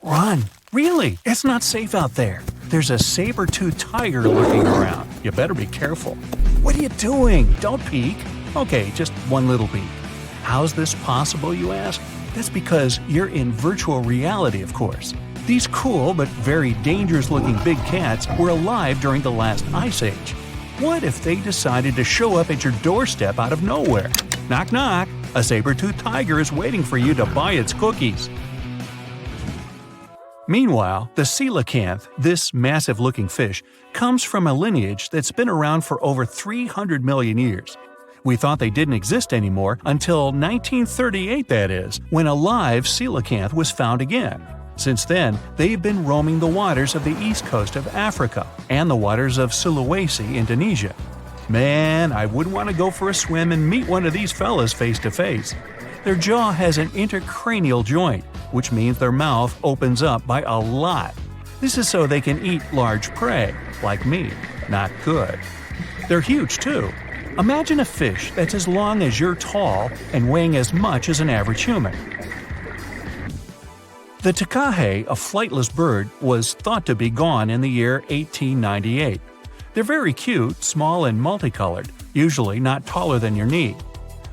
Run! Really? It's not safe out there. There's a saber-toothed tiger lurking around. You better be careful. What are you doing? Don't peek. Okay, just one little peek. How's this possible, you ask? That's because you're in virtual reality, of course. These cool but very dangerous-looking big cats were alive during the last ice age. What if they decided to show up at your doorstep out of nowhere? Knock knock! A saber-toothed tiger is waiting for you to buy its cookies. Meanwhile, the coelacanth, this massive-looking fish, comes from a lineage that's been around for over 300 million years. We thought they didn't exist anymore until 1938, that is, when a live coelacanth was found again. Since then, they've been roaming the waters of the east coast of Africa and the waters of Sulawesi, Indonesia. Man, I wouldn't want to go for a swim and meet one of these fellas face to face. Their jaw has an intercranial joint, which means their mouth opens up by a lot. This is so they can eat large prey, like me. Not good. They're huge, too. Imagine a fish that's as long as you're tall and weighing as much as an average human. The takahe, a flightless bird, was thought to be gone in the year 1898. They're very cute, small and multicolored, usually not taller than your knee.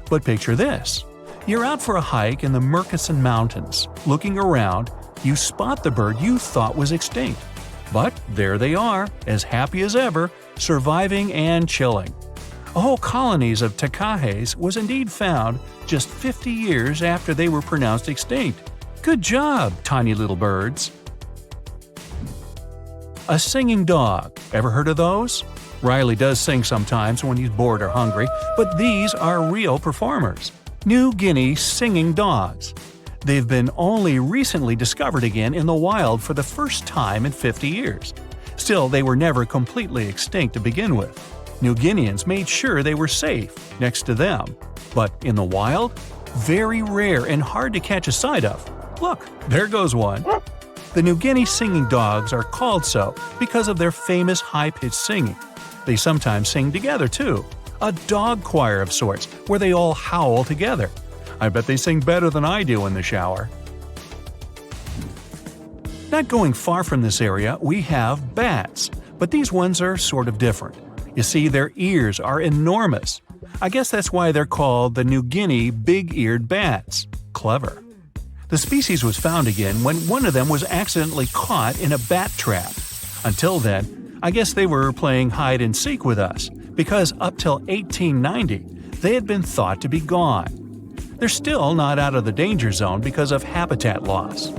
But picture this. You're out for a hike in the Murchison Mountains. Looking around, you spot the bird you thought was extinct. But there they are, as happy as ever, surviving and chilling. Whole colonies of takahes was indeed found just 50 years after they were pronounced extinct. Good job, tiny little birds. A singing dog. Ever heard of those? Riley does sing sometimes when he's bored or hungry, but these are real performers. New Guinea singing dogs. They've been only recently discovered again in the wild for the first time in 50 years. Still, they were never completely extinct to begin with. New Guineans made sure they were safe next to them. But in the wild? Very rare and hard to catch a sight of. Look, there goes one. The New Guinea singing dogs are called so because of their famous high-pitched singing. They sometimes sing together, too. A dog choir of sorts, where they all howl together. I bet they sing better than I do in the shower. Not going far from this area, we have bats, but these ones are sort of different. You see, their ears are enormous. I guess that's why they're called the New Guinea big-eared bats. Clever. The species was found again when one of them was accidentally caught in a bat trap. Until then, I guess they were playing hide-and-seek with us, because up till 1890, they had been thought to be gone. They're still not out of the danger zone because of habitat loss.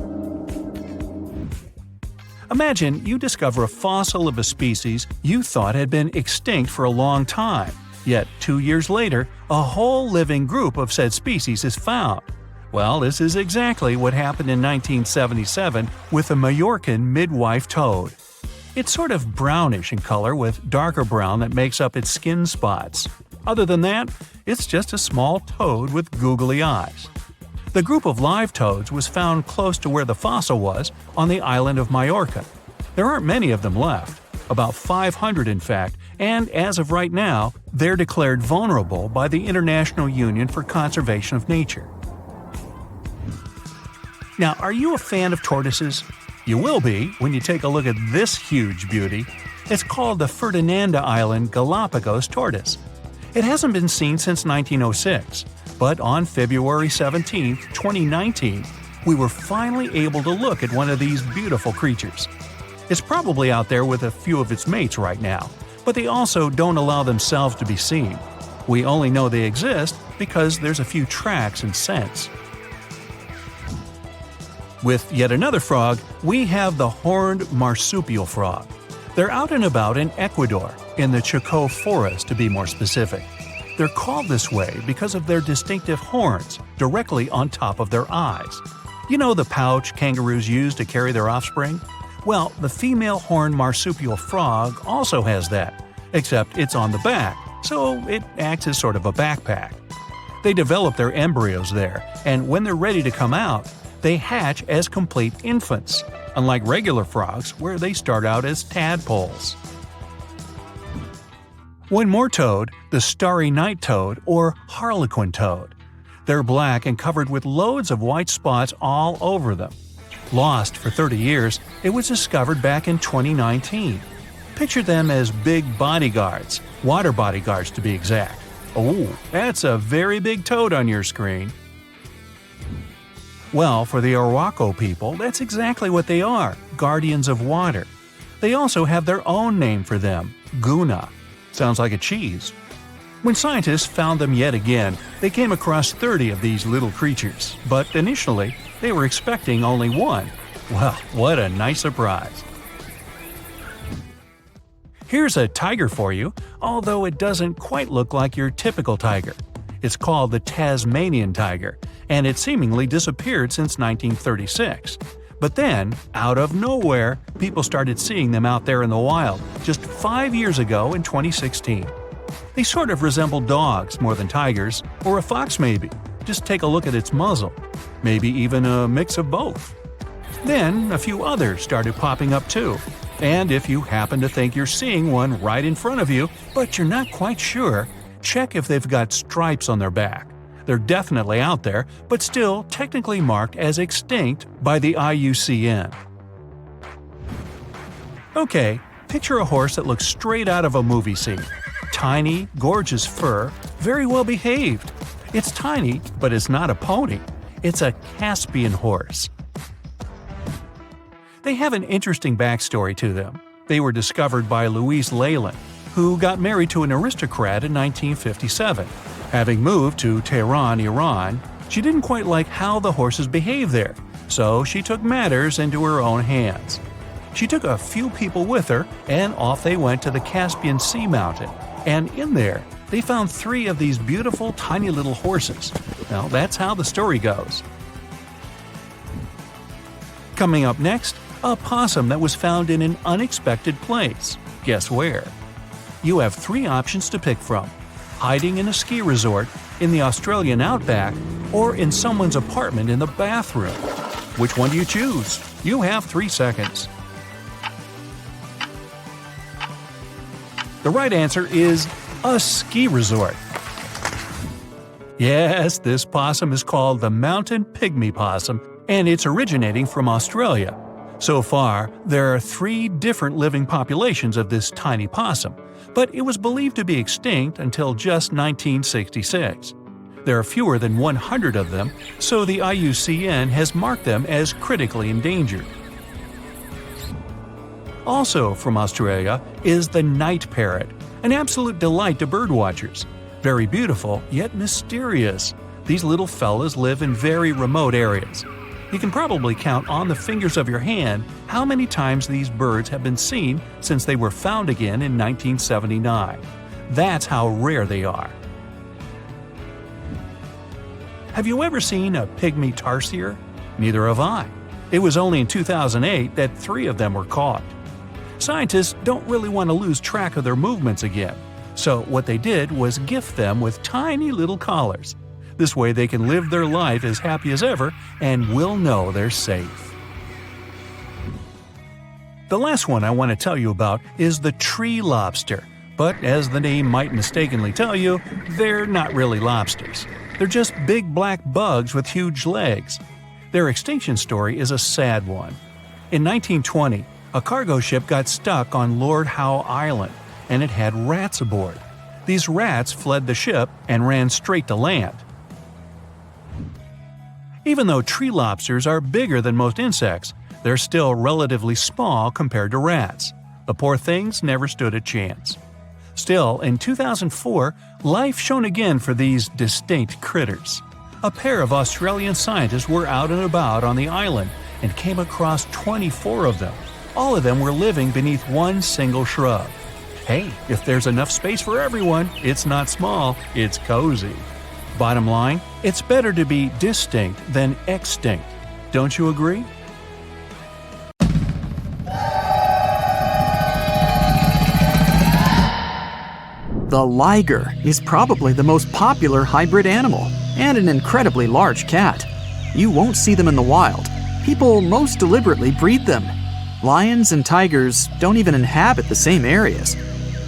Imagine you discover a fossil of a species you thought had been extinct for a long time, yet 2 years later, a whole living group of said species is found. Well, this is exactly what happened in 1977 with the Majorcan midwife toad. It's sort of brownish in color with darker brown that makes up its skin spots. Other than that, it's just a small toad with googly eyes. The group of live toads was found close to where the fossil was, on the island of Majorca. There aren't many of them left, about 500 in fact, and as of right now, they're declared vulnerable by the International Union for Conservation of Nature. Now, are you a fan of tortoises? You will be when you take a look at this huge beauty. It's called the Ferdinanda Island Galapagos tortoise. It hasn't been seen since 1906, but on February 17, 2019, we were finally able to look at one of these beautiful creatures. It's probably out there with a few of its mates right now, but they also don't allow themselves to be seen. We only know they exist because there's a few tracks and scents. With yet another frog, we have the horned marsupial frog. They're out and about in Ecuador, in the Chocó forest to be more specific. They're called this way because of their distinctive horns directly on top of their eyes. You know the pouch kangaroos use to carry their offspring? Well, the female horned marsupial frog also has that, except it's on the back, so it acts as sort of a backpack. They develop their embryos there, and when they're ready to come out, they hatch as complete infants, unlike regular frogs where they start out as tadpoles. One more toad, the starry night toad or harlequin toad. They're black and covered with loads of white spots all over them. Lost for 30 years, it was discovered back in 2019. Picture them as big bodyguards, water bodyguards to be exact. Oh, that's a very big toad on your screen. Well, for the Arhuaco people, that's exactly what they are, guardians of water. They also have their own name for them, Guna. Sounds like a cheese. When scientists found them yet again, they came across 30 of these little creatures, but initially, they were expecting only one. Well, what a nice surprise. Here's a tiger for you, although it doesn't quite look like your typical tiger. It's called the Tasmanian tiger, and it seemingly disappeared since 1936. But then, out of nowhere, people started seeing them out there in the wild just 5 years ago in 2016. They sort of resemble dogs more than tigers, or a fox maybe. Just take a look at its muzzle. Maybe even a mix of both. Then, a few others started popping up too. And if you happen to think you're seeing one right in front of you, but you're not quite sure, check if they've got stripes on their back. They're definitely out there, but still technically marked as extinct by the IUCN. Okay, picture a horse that looks straight out of a movie scene. Tiny, gorgeous fur, very well behaved. It's tiny, but it's not a pony. It's a Caspian horse. They have an interesting backstory to them. They were discovered by Louise Leyland, who got married to an aristocrat in 1957. Having moved to Tehran, Iran, she didn't quite like how the horses behaved there, so she took matters into her own hands. She took a few people with her, and off they went to the Caspian Sea mountain. And in there, they found 3 of these beautiful tiny little horses. Well, that's how the story goes. Coming up next, a possum that was found in an unexpected place. Guess where? You have 3 options to pick from: hiding in a ski resort, in the Australian outback, or in someone's apartment in the bathroom. Which one do you choose? You have 3 seconds. The right answer is a ski resort. Yes, this possum is called the mountain pygmy possum, and it's originating from Australia. So far, there are 3 different living populations of this tiny possum, but it was believed to be extinct until just 1966. There are fewer than 100 of them, so the IUCN has marked them as critically endangered. Also from Australia is the night parrot, an absolute delight to birdwatchers. Very beautiful, yet mysterious. These little fellas live in very remote areas. You can probably count on the fingers of your hand how many times these birds have been seen since they were found again in 1979. That's how rare they are. Have you ever seen a pygmy tarsier? Neither have I. It was only in 2008 that 3 of them were caught. Scientists don't really want to lose track of their movements again, so what they did was gift them with tiny little collars. This way they can live their life as happy as ever and will know they're safe. The last one I want to tell you about is the tree lobster, but as the name might mistakenly tell you, they're not really lobsters. They're just big black bugs with huge legs. Their extinction story is a sad one. In 1920, a cargo ship got stuck on Lord Howe Island, and it had rats aboard. These rats fled the ship and ran straight to land. Even though tree lobsters are bigger than most insects, they're still relatively small compared to rats. The poor things never stood a chance. Still, in 2004, life shone again for these distinct critters. A pair of Australian scientists were out and about on the island and came across 24 of them. All of them were living beneath one single shrub. Hey, if there's enough space for everyone, it's not small, it's cozy. Bottom line, it's better to be distinct than extinct. Don't you agree? The liger is probably the most popular hybrid animal and an incredibly large cat. You won't see them in the wild. People most deliberately breed them. Lions and tigers don't even inhabit the same areas.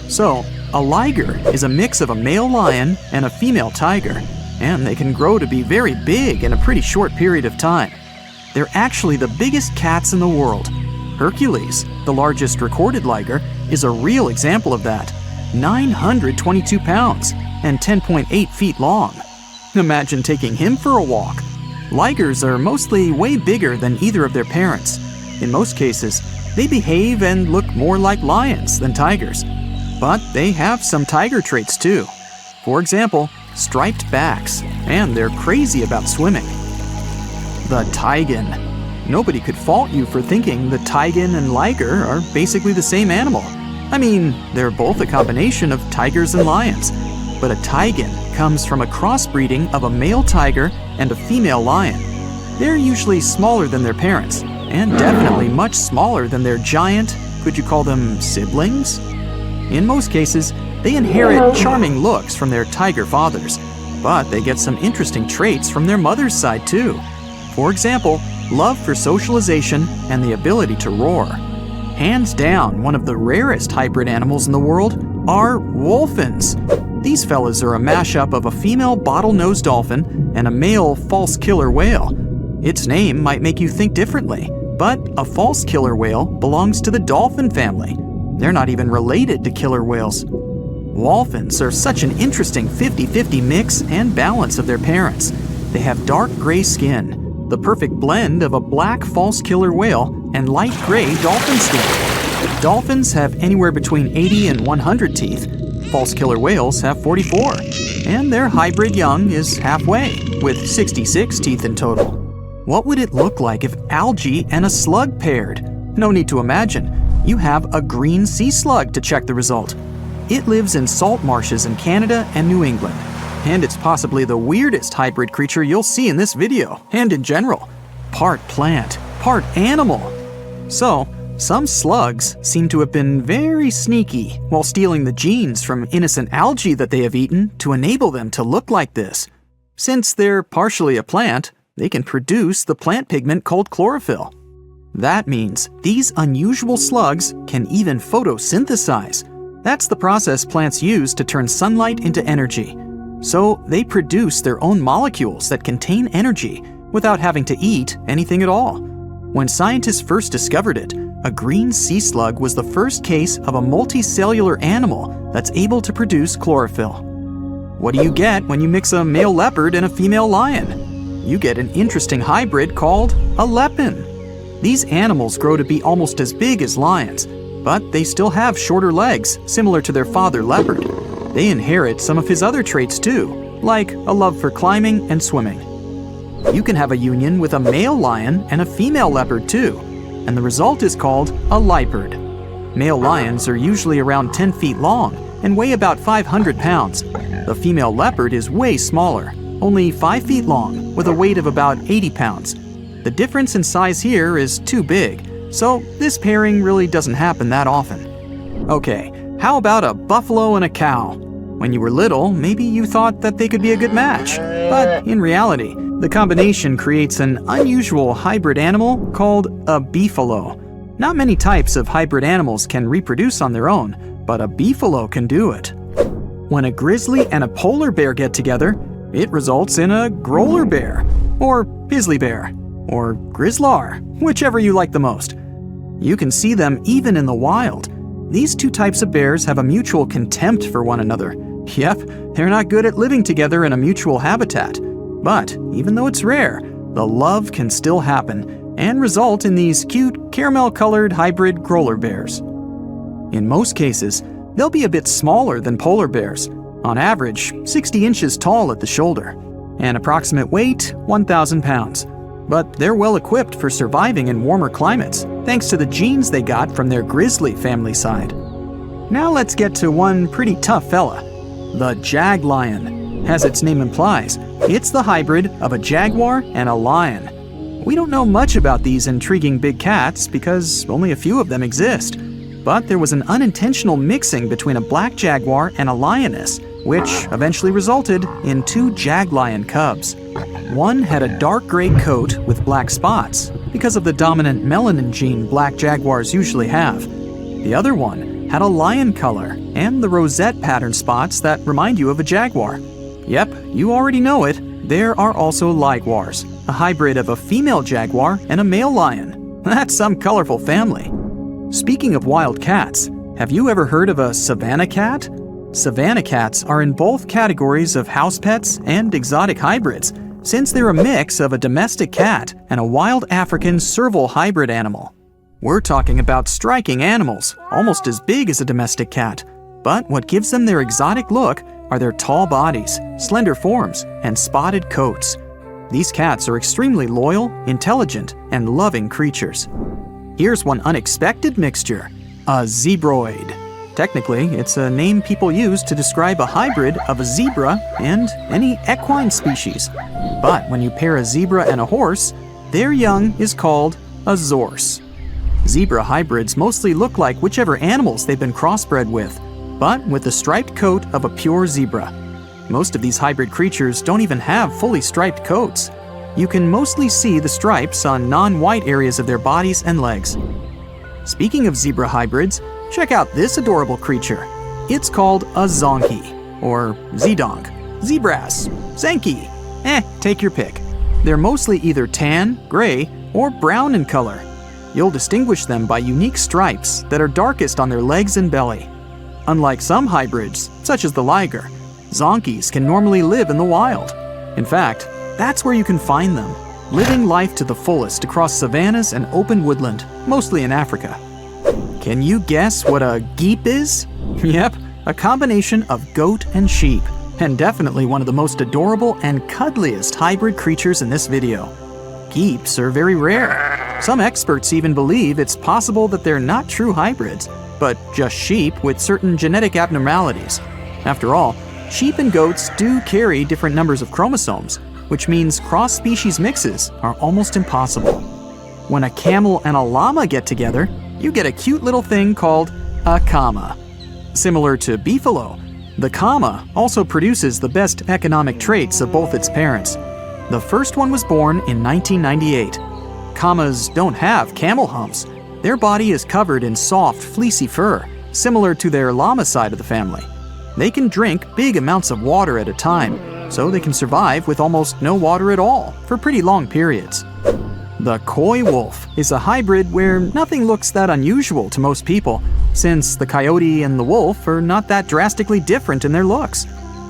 So, a liger is a mix of a male lion and a female tiger, and they can grow to be very big in a pretty short period of time. they're actually the biggest cats in the world. Hercules, the largest recorded liger, is a real example of that. 922 pounds and 10.8 feet long. Imagine taking him for a walk. Ligers are mostly way bigger than either of their parents. In most cases, they behave and look more like lions than tigers. But they have some tiger traits too. For example, striped backs, and they're crazy about swimming. The taigen. Nobody could fault you for thinking the taigen and liger are basically the same animal. I mean, they're both a combination of tigers and lions. But a taigen comes from a crossbreeding of a male tiger and a female lion. They're usually smaller than their parents, and definitely much smaller than their giant, could you call them siblings? In most cases, they inherit charming looks from their tiger fathers, but they get some interesting traits from their mother's side too. For example, love for socialization and the ability to roar. Hands down, one of the rarest hybrid animals in the world are wolphins. These fellas are a mashup of a female bottlenose dolphin and a male false killer whale. Its name might make you think differently, but a false killer whale belongs to the dolphin family. They're not even related to killer whales. Wolphins are such an interesting 50-50 mix and balance of their parents. They have dark gray skin, the perfect blend of a black false killer whale and light gray dolphin skin. Dolphins have anywhere between 80 and 100 teeth. False killer whales have 44, and their hybrid young is halfway, with 66 teeth in total. What would it look like if algae and a slug paired? No need to imagine. You have a green sea slug to check the result. It lives in salt marshes in Canada and New England, and it's possibly the weirdest hybrid creature you'll see in this video, and in general. Part plant, part animal. So, some slugs seem to have been very sneaky while stealing the genes from innocent algae that they have eaten to enable them to look like this. Since they're partially a plant, they can produce the plant pigment called chlorophyll. That means these unusual slugs can even photosynthesize. That's the process plants use to turn sunlight into energy. So they produce their own molecules that contain energy without having to eat anything at all. When scientists first discovered it, a green sea slug was the first case of a multicellular animal that's able to produce chlorophyll. What do you get when you mix a male leopard and a female lion? You get an interesting hybrid called a lepin. These animals grow to be almost as big as lions, but they still have shorter legs, similar to their father leopard. They inherit some of his other traits too, like a love for climbing and swimming. You can have a union with a male lion and a female leopard too, and the result is called a leopard. Male lions are usually around 10 feet long and weigh about 500 pounds. The female leopard is way smaller, only 5 feet long, with a weight of about 80 pounds. The difference in size here is too big, so this pairing really doesn't happen that often. Okay, how about a buffalo and a cow? When you were little, maybe you thought that they could be a good match, but in reality, the combination creates an unusual hybrid animal called a beefalo. Not many types of hybrid animals can reproduce on their own, but a beefalo can do it. When a grizzly and a polar bear get together, it results in a growler bear, or grizzly bear, or grizzlar, whichever you like the most. You can see them even in the wild. These two types of bears have a mutual contempt for one another. Yep, they're not good at living together in a mutual habitat. But even though it's rare, the love can still happen and result in these cute caramel-colored hybrid growler bears. In most cases, they'll be a bit smaller than polar bears, on average 60 inches tall at the shoulder, and approximate weight 1,000 pounds. But they're well equipped for surviving in warmer climates, thanks to the genes they got from their grizzly family side. Now let's get to one pretty tough fella, the jag lion. As its name implies, it's the hybrid of a jaguar and a lion. We don't know much about these intriguing big cats because only a few of them exist. But there was an unintentional mixing between a black jaguar and a lioness, which eventually resulted in 2 jag-lion cubs. One had a dark gray coat with black spots because of the dominant melanin gene black jaguars usually have. The other one had a lion color and the rosette pattern spots that remind you of a jaguar. Yep, you already know it, there are also liguars. a hybrid of a female jaguar and a male lion. That's some colorful family. Speaking of wild cats, have you ever heard of a savanna cat? Savanna cats are in both categories of house pets and exotic hybrids, since they're a mix of a domestic cat and a wild African serval hybrid animal. We're talking about striking animals, almost as big as a domestic cat. But what gives them their exotic look are their tall bodies, slender forms, and spotted coats. These cats are extremely loyal, intelligent, and loving creatures. Here's one unexpected mixture: a zebroid. Technically, it's a name people use to describe a hybrid of a zebra and any equine species. But when you pair a zebra and a horse, their young is called a zorse. Zebra hybrids mostly look like whichever animals they've been crossbred with, but with the striped coat of a pure zebra. Most of these hybrid creatures don't even have fully striped coats. You can mostly see the stripes on non-white areas of their bodies and legs. Speaking of zebra hybrids, check out this adorable creature. It's called a zonkey, or zedonk, zebras, zenki. Take your pick. They're mostly either tan, gray, or brown in color. You'll distinguish them by unique stripes that are darkest on their legs and belly. Unlike some hybrids, such as the liger, zonkies can normally live in the wild. In fact, that's where you can find them, living life to the fullest across savannas and open woodland, mostly in Africa. Can you guess what a geep is? Yep, a combination of goat and sheep, and definitely one of the most adorable and cuddliest hybrid creatures in this video. Geeps are very rare. Some experts even believe it's possible that they're not true hybrids, but just sheep with certain genetic abnormalities. After all, sheep and goats do carry different numbers of chromosomes, which means cross-species mixes are almost impossible. When a camel and a llama get together, you get a cute little thing called a kama. Similar to beefalo, the kama also produces the best economic traits of both its parents. The first one was born in 1998. Kamas don't have camel humps. Their body is covered in soft, fleecy fur, similar to their llama side of the family. They can drink big amounts of water at a time, so they can survive with almost no water at all for pretty long periods. The coy wolf is a hybrid where nothing looks that unusual to most people, since the coyote and the wolf are not that drastically different in their looks.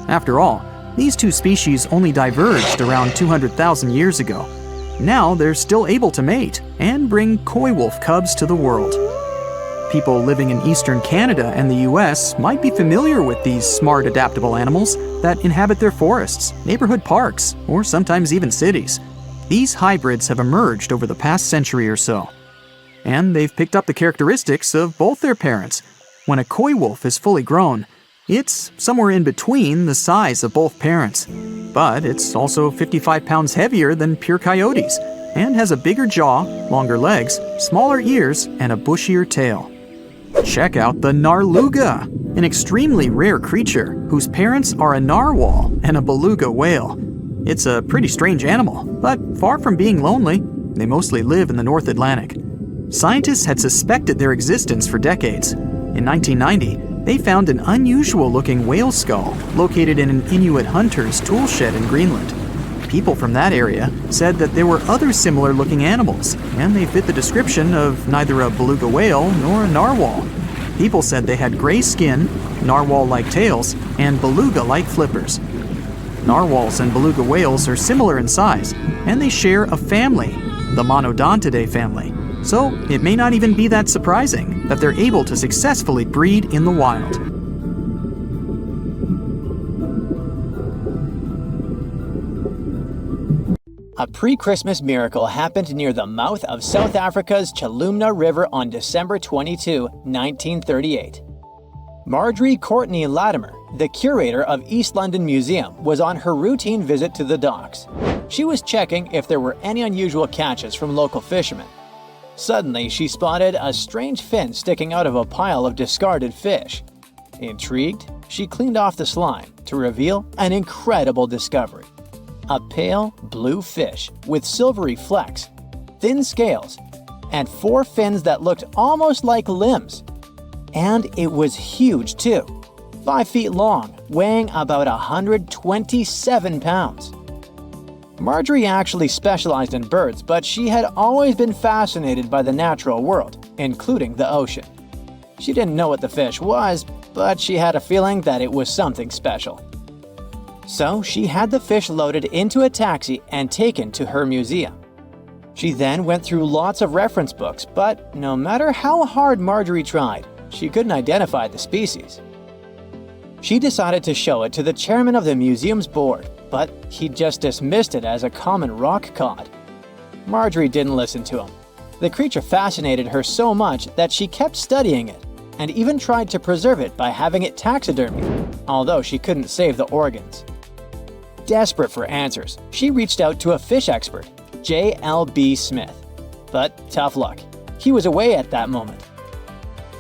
After all, these two species only diverged around 200,000 years ago. Now they're still able to mate and bring coy wolf cubs to the world. People living in eastern Canada and the US might be familiar with these smart, adaptable animals that inhabit their forests, neighborhood parks, or sometimes even cities. These hybrids have emerged over the past century or so, and they've picked up the characteristics of both their parents. When a coy wolf is fully grown, it's somewhere in between the size of both parents, but it's also 55 pounds heavier than pure coyotes and has a bigger jaw, longer legs, smaller ears, and a bushier tail. Check out the narluga, an extremely rare creature whose parents are a narwhal and a beluga whale. It's a pretty strange animal, but far from being lonely, they mostly live in the North Atlantic. Scientists had suspected their existence for decades. In 1990, they found an unusual-looking whale skull located in an Inuit hunter's tool shed in Greenland. People from that area said that there were other similar-looking animals, and they fit the description of neither a beluga whale nor a narwhal. People said they had gray skin, narwhal-like tails, and beluga-like flippers. Narwhals and beluga whales are similar in size, and they share a family, the Monodontidae family. So it may not even be that surprising that they're able to successfully breed in the wild. A pre-Christmas miracle happened near the mouth of South Africa's Chalumna River on December 22, 1938. Marjorie Courtney Latimer, the curator of East London Museum, was on her routine visit to the docks. She was checking if there were any unusual catches from local fishermen. Suddenly, she spotted a strange fin sticking out of a pile of discarded fish. Intrigued, she cleaned off the slime to reveal an incredible discovery. A pale blue fish with silvery flecks, thin scales, and 4 fins that looked almost like limbs. And it was huge too, 5 feet long, weighing about 127 pounds. Marjorie actually specialized in birds, but she had always been fascinated by the natural world, including the ocean. She didn't know what the fish was, but she had a feeling that it was something special. So she had the fish loaded into a taxi and taken to her museum. She then went through lots of reference books, but no matter how hard Marjorie tried, she couldn't identify the species. She decided to show it to the chairman of the museum's board, but he just dismissed it as a common rock cod. Marjorie didn't listen to him. The creature fascinated her so much that she kept studying it, and even tried to preserve it by having it taxidermied, although she couldn't save the organs. Desperate for answers, she reached out to a fish expert, J.L.B. Smith. But tough luck, he was away at that moment.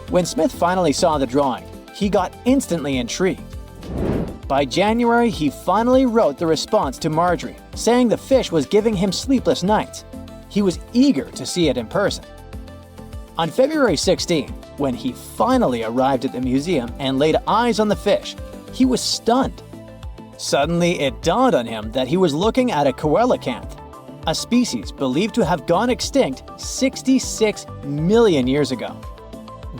When Smith finally saw the drawing, he got instantly intrigued. By January, he finally wrote the response to Marjorie, saying the fish was giving him sleepless nights. He was eager to see it in person. On February 16, when he finally arrived at the museum and laid eyes on the fish, he was stunned. Suddenly, it dawned on him that he was looking at a coelacanth, a species believed to have gone extinct 66 million years ago.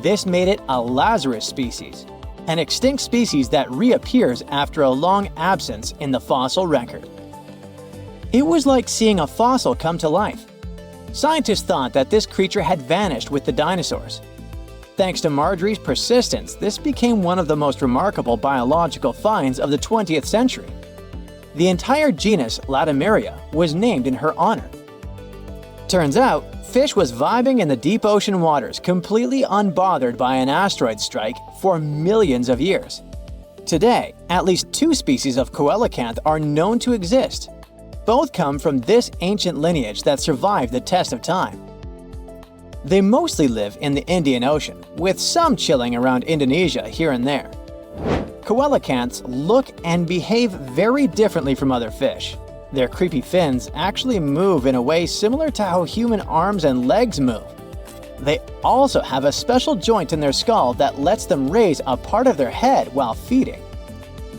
This made it a Lazarus species, an extinct species that reappears after a long absence in the fossil record. It was like seeing a fossil come to life. Scientists thought that this creature had vanished with the dinosaurs. Thanks to Marjorie's persistence, this became one of the most remarkable biological finds of the 20th century. The entire genus Latimeria was named in her honor. Turns out, fish was vibing in the deep ocean waters completely unbothered by an asteroid strike for millions of years. Today, at least 2 species of coelacanth are known to exist. Both come from this ancient lineage that survived the test of time. They mostly live in the Indian Ocean, with some chilling around Indonesia here and there. Coelacanths look and behave very differently from other fish. Their creepy fins actually move in a way similar to how human arms and legs move. They also have a special joint in their skull that lets them raise a part of their head while feeding.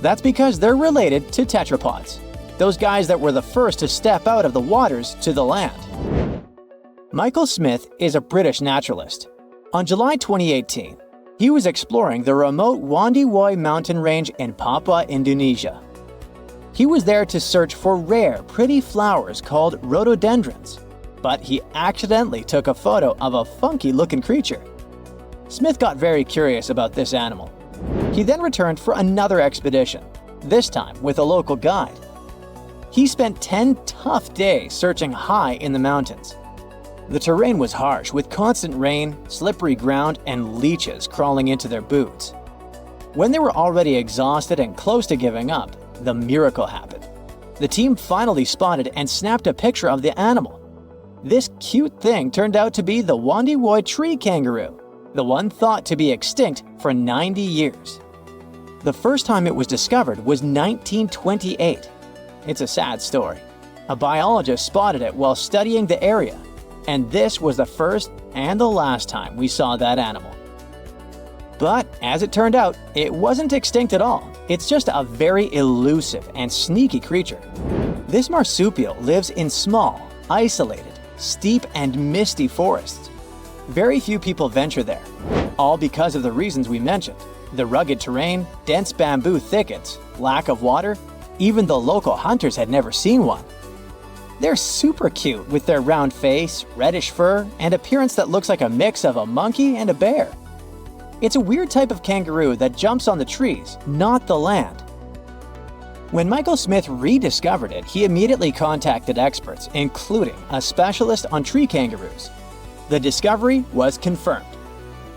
That's because they're related to tetrapods, those guys that were the first to step out of the waters to the land. Michael Smith is a British naturalist. On July 2018, he was exploring the remote Wondiwoi mountain range in Papua, Indonesia. He was there to search for rare, pretty flowers called rhododendrons, but he accidentally took a photo of a funky-looking creature. Smith got very curious about this animal. He then returned for another expedition, this time with a local guide. He spent 10 tough days searching high in the mountains. The terrain was harsh, with constant rain, slippery ground, and leeches crawling into their boots. When they were already exhausted and close to giving up, the miracle happened. The team finally spotted and snapped a picture of the animal. This cute thing turned out to be the Wondiwoi tree kangaroo, the one thought to be extinct for 90 years. The first time it was discovered was 1928. It's a sad story. A biologist spotted it while studying the area, and this was the first and the last time we saw that animal. But as it turned out, it wasn't extinct at all. It's just a very elusive and sneaky creature. This marsupial lives in small, isolated, steep and misty forests. Very few people venture there, all because of the reasons we mentioned: the rugged terrain, dense bamboo thickets, lack of water. Even the local hunters had never seen one. They're super cute with their round face, reddish fur, and appearance that looks like a mix of a monkey and a bear. It's a weird type of kangaroo that jumps on the trees, not the land. When Michael Smith rediscovered it, he immediately contacted experts, including a specialist on tree kangaroos. The discovery was confirmed.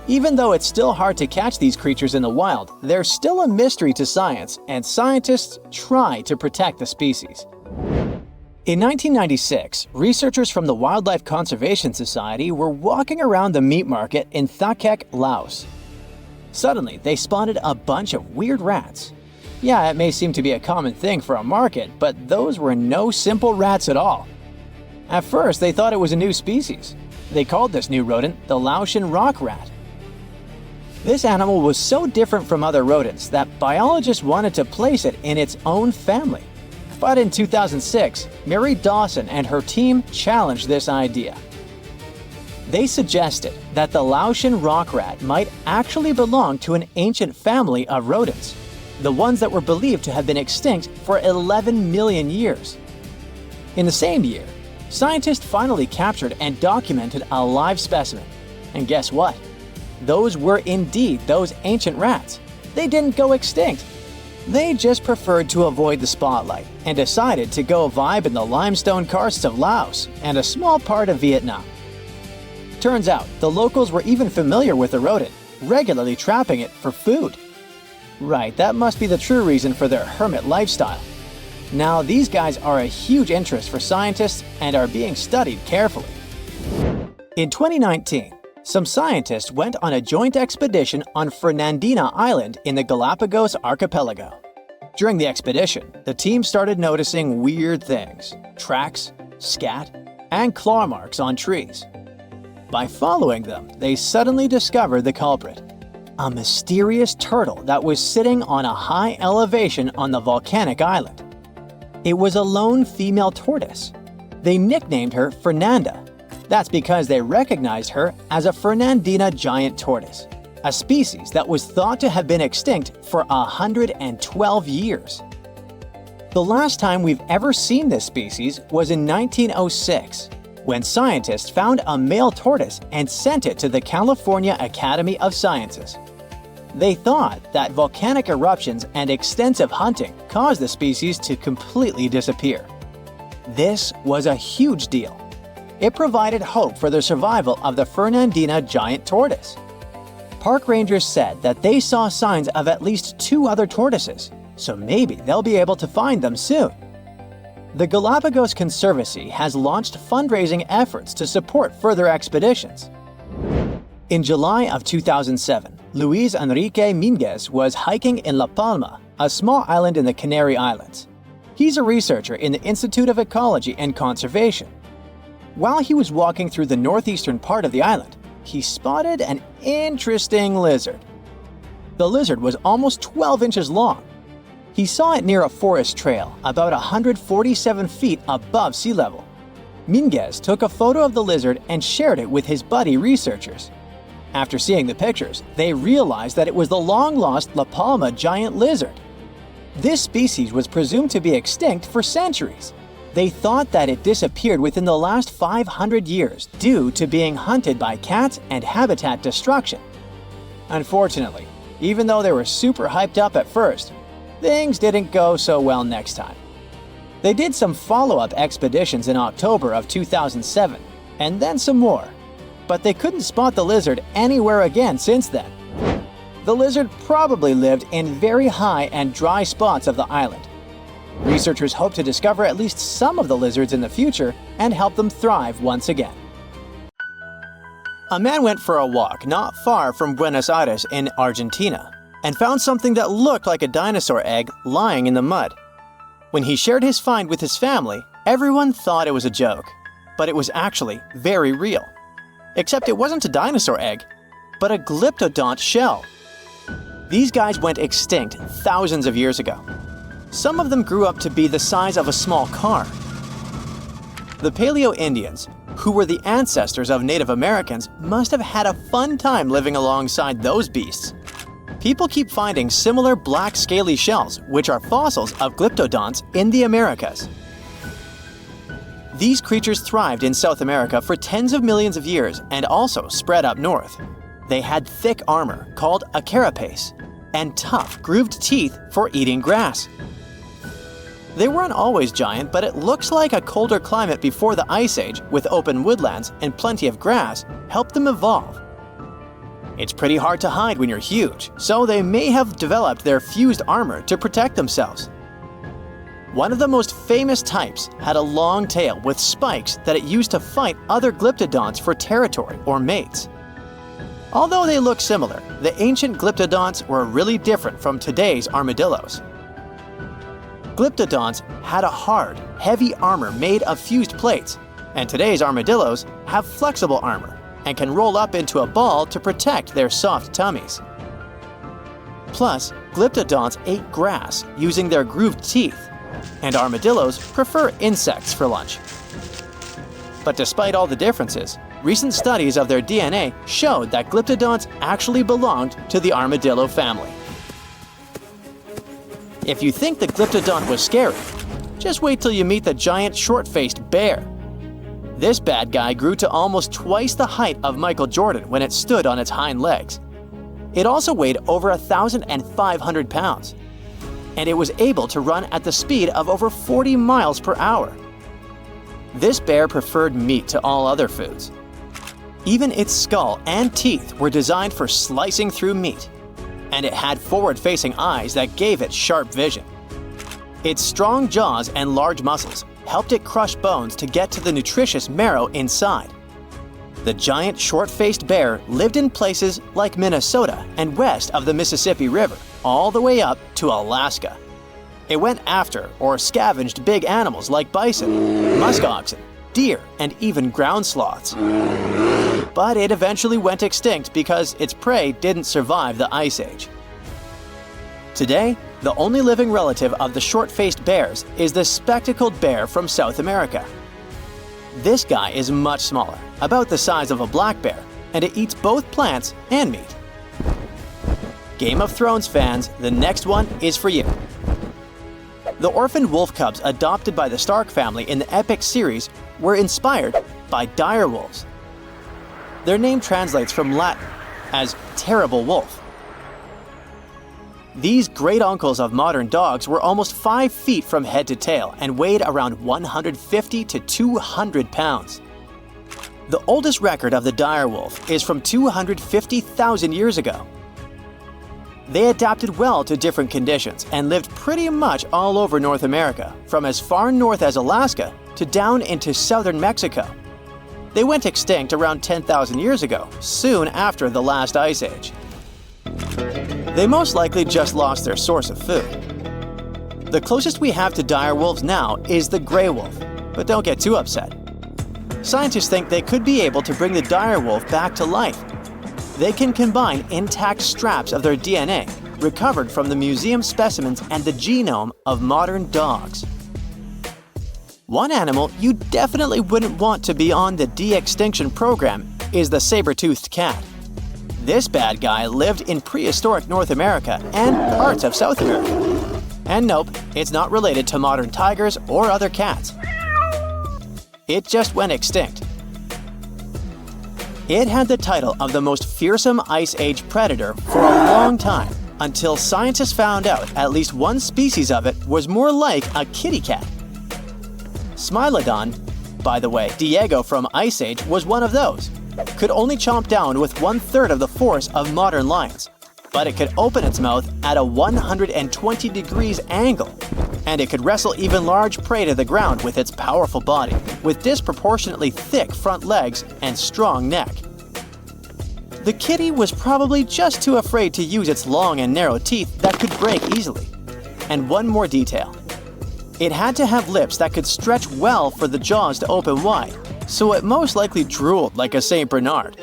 Even though it's still hard to catch these creatures in the wild, they're still a mystery to science, and scientists try to protect the species. In 1996, researchers from the Wildlife Conservation Society were walking around the meat market in Thakek, Laos. Suddenly, they spotted a bunch of weird rats. Yeah, it may seem to be a common thing for a market, but those were no simple rats at all. At first, they thought it was a new species. They called this new rodent the Laotian rock rat. This animal was so different from other rodents that biologists wanted to place it in its own family. But in 2006, Mary Dawson and her team challenged this idea. They suggested that the Laotian rock rat might actually belong to an ancient family of rodents, the ones that were believed to have been extinct for 11 million years. In the same year, scientists finally captured and documented a live specimen. And guess what? Those were indeed those ancient rats. They didn't go extinct. They just preferred to avoid the spotlight and decided to go vibe in the limestone karsts of Laos and a small part of Vietnam. Turns out, the locals were even familiar with the rodent, regularly trapping it for food. Right, that must be the true reason for their hermit lifestyle. Now, these guys are a huge interest for scientists and are being studied carefully. In 2019, some scientists went on a joint expedition on Fernandina Island in the Galapagos archipelago. During the expedition, the team started noticing weird things: tracks, scat, and claw marks on trees. By following them, they suddenly discovered the culprit: a mysterious turtle that was sitting on a high elevation on the volcanic island. It was a lone female tortoise. They nicknamed her Fernanda. That's because they recognized her as a Fernandina giant tortoise, a species that was thought to have been extinct for 112 years. The last time we've ever seen this species was in 1906, when scientists found a male tortoise and sent it to the California Academy of Sciences. They thought that volcanic eruptions and extensive hunting caused the species to completely disappear. This was a huge deal. It provided hope for the survival of the Fernandina giant tortoise. Park rangers said that they saw signs of at least 2 other tortoises, so maybe they'll be able to find them soon. The Galapagos Conservancy has launched fundraising efforts to support further expeditions. In July of 2007, Luis Enrique Minguez was hiking in La Palma, a small island in the Canary Islands. He's a researcher in the Institute of Ecology and Conservation. While he was walking through the northeastern part of the island, he spotted an interesting lizard. The lizard was almost 12 inches long. He saw it near a forest trail, about 147 feet above sea level. Minguez took a photo of the lizard and shared it with his buddy researchers. After seeing the pictures, they realized that it was the long-lost La Palma giant lizard. This species was presumed to be extinct for centuries. They thought that it disappeared within the last 500 years due to being hunted by cats and habitat destruction. Unfortunately, even though they were super hyped up at first, things didn't go so well next time. They did some follow-up expeditions in October of 2007, and then some more, but they couldn't spot the lizard anywhere again since then. The lizard probably lived in very high and dry spots of the island. Researchers hope to discover at least some of the lizards in the future and help them thrive once again. A man went for a walk not far from Buenos Aires in Argentina and found something that looked like a dinosaur egg lying in the mud. When he shared his find with his family, everyone thought it was a joke, but it was actually very real. Except it wasn't a dinosaur egg, but a glyptodont shell. These guys went extinct thousands of years ago. Some of them grew up to be the size of a small car. The Paleo-Indians, who were the ancestors of Native Americans, must have had a fun time living alongside those beasts. People keep finding similar black scaly shells, which are fossils of glyptodonts in the Americas. These creatures thrived in South America for tens of millions of years and also spread up north. They had thick armor, called a carapace, and tough, grooved teeth for eating grass. They weren't always giant, but it looks like a colder climate before the Ice Age, with open woodlands and plenty of grass, helped them evolve. It's pretty hard to hide when you're huge, so they may have developed their fused armor to protect themselves. One of the most famous types had a long tail with spikes that it used to fight other glyptodonts for territory or mates. Although they look similar, the ancient glyptodonts were really different from today's armadillos. Glyptodonts had a hard, heavy armor made of fused plates, and today's armadillos have flexible armor and can roll up into a ball to protect their soft tummies. Plus, glyptodonts ate grass using their grooved teeth, and armadillos prefer insects for lunch. But despite all the differences, recent studies of their DNA showed that glyptodonts actually belonged to the armadillo family. If you think the glyptodont was scary, just wait till you meet the giant short-faced bear. This bad guy grew to almost twice the height of Michael Jordan when it stood on its hind legs. It also weighed over 1,500 pounds, and it was able to run at the speed of over 40 miles per hour. This bear preferred meat to all other foods. Even its skull and teeth were designed for slicing through meat, and it had forward-facing eyes that gave it sharp vision. Its strong jaws and large muscles helped it crush bones to get to the nutritious marrow inside. The giant short-faced bear lived in places like Minnesota and west of the Mississippi River, all the way up to Alaska. It went after or scavenged big animals like bison, musk oxen, deer, and even ground sloths. But it eventually went extinct because its prey didn't survive the Ice Age. Today, the only living relative of the short-faced bears is the spectacled bear from South America. This guy is much smaller, about the size of a black bear, and it eats both plants and meat. Game of Thrones fans, the next one is for you. The orphaned wolf cubs adopted by the Stark family in the epic series were inspired by dire wolves. Their name translates from Latin as terrible wolf. These great uncles of modern dogs were almost 5 feet from head to tail and weighed around 150 to 200 pounds. The oldest record of the dire wolf is from 250,000 years ago. They adapted well to different conditions and lived pretty much all over North America, from as far north as Alaska to down into southern Mexico. They went extinct around 10,000 years ago, soon after the last Ice Age. They most likely just lost their source of food. The closest we have to dire wolves now is the gray wolf, but don't get too upset. Scientists think they could be able to bring the dire wolf back to life. They can combine intact straps of their DNA, recovered from the museum specimens and the genome of modern dogs. One animal you definitely wouldn't want to be on the de-extinction program is the saber-toothed cat. This bad guy lived in prehistoric North America and parts of South America. And nope, it's not related to modern tigers or other cats. It just went extinct. It had the title of the most fearsome Ice Age predator for a long time, until scientists found out at least one species of it was more like a kitty cat. Smilodon, by the way, Diego from Ice Age was one of those. Could only chomp down with 1/3 of the force of modern lions, but it could open its mouth at a 120 degrees angle, and it could wrestle even large prey to the ground with its powerful body, with disproportionately thick front legs and strong neck. The kitty was probably just too afraid to use its long and narrow teeth that could break easily. And one more detail. It had to have lips that could stretch well for the jaws to open wide, so it most likely drooled like a St. Bernard.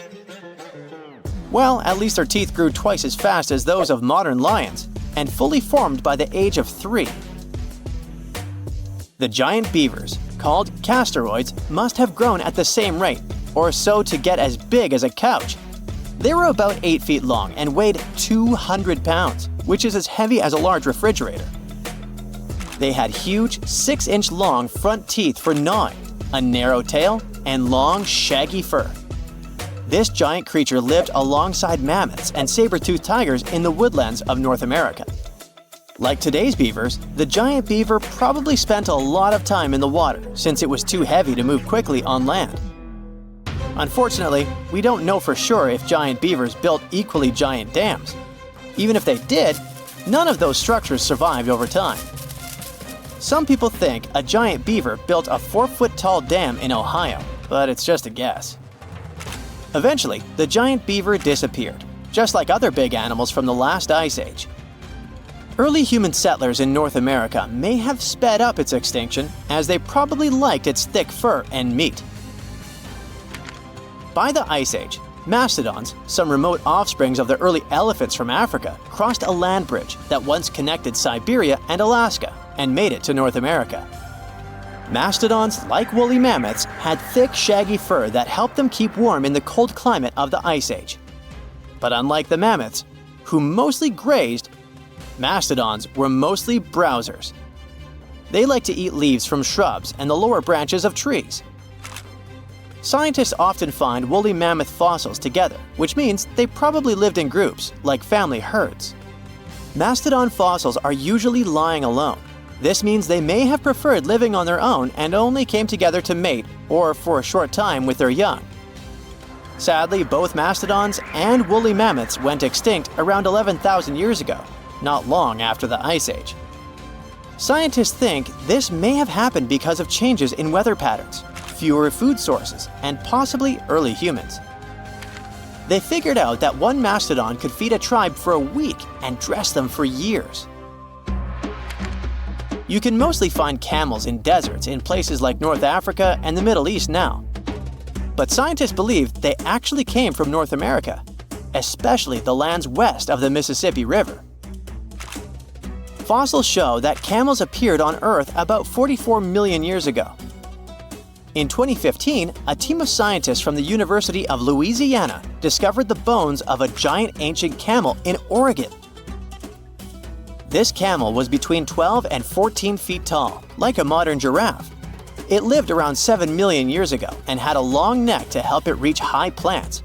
Well, at least their teeth grew twice as fast as those of modern lions, and fully formed by the age of 3. The giant beavers, called castoroids, must have grown at the same rate, or so to get as big as a couch. They were about 8 feet long and weighed 200 pounds, which is as heavy as a large refrigerator. They had huge 6-inch long front teeth for gnawing, a narrow tail, and long, shaggy fur. This giant creature lived alongside mammoths and saber-toothed tigers in the woodlands of North America. Like today's beavers, the giant beaver probably spent a lot of time in the water since it was too heavy to move quickly on land. Unfortunately, we don't know for sure if giant beavers built equally giant dams. Even if they did, none of those structures survived over time. Some people think a giant beaver built a 4-foot-tall dam in Ohio, but it's just a guess. Eventually, the giant beaver disappeared, just like other big animals from the last Ice Age. Early human settlers in North America may have sped up its extinction, as they probably liked its thick fur and meat. By the Ice Age, mastodons, some remote offsprings of the early elephants from Africa, crossed a land bridge that once connected Siberia and Alaska. and made it to North America. Mastodons, like woolly mammoths, had thick, shaggy fur that helped them keep warm in the cold climate of the Ice Age. But unlike the mammoths, who mostly grazed, mastodons were mostly browsers. They like to eat leaves from shrubs and the lower branches of trees. Scientists often find woolly mammoth fossils together, which means they probably lived in groups, like family herds. Mastodon fossils are usually lying alone. This means they may have preferred living on their own and only came together to mate or for a short time with their young. Sadly, both mastodons and woolly mammoths went extinct around 11,000 years ago, not long after the Ice Age. Scientists think this may have happened because of changes in weather patterns, fewer food sources, and possibly early humans. They figured out that one mastodon could feed a tribe for a week and dress them for years. You can mostly find camels in deserts in places like North Africa and the Middle East now. But scientists believe they actually came from North America, especially the lands west of the Mississippi River. Fossils show that camels appeared on Earth about 44 million years ago. In 2015, a team of scientists from the University of Louisiana discovered the bones of a giant ancient camel in Oregon. This camel was between 12 and 14 feet tall, like a modern giraffe. It lived around 7 million years ago and had a long neck to help it reach high plants.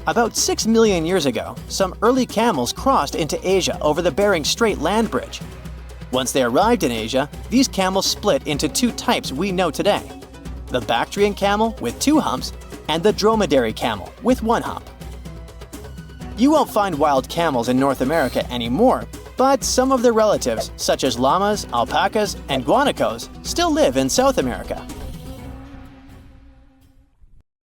About 6 million years ago, some early camels crossed into Asia over the Bering Strait land bridge. Once they arrived in Asia, these camels split into two types we know today: the Bactrian camel with 2 humps and the dromedary camel with 1 hump. You won't find wild camels in North America anymore, but some of their relatives, such as llamas, alpacas, and guanacos, still live in South America.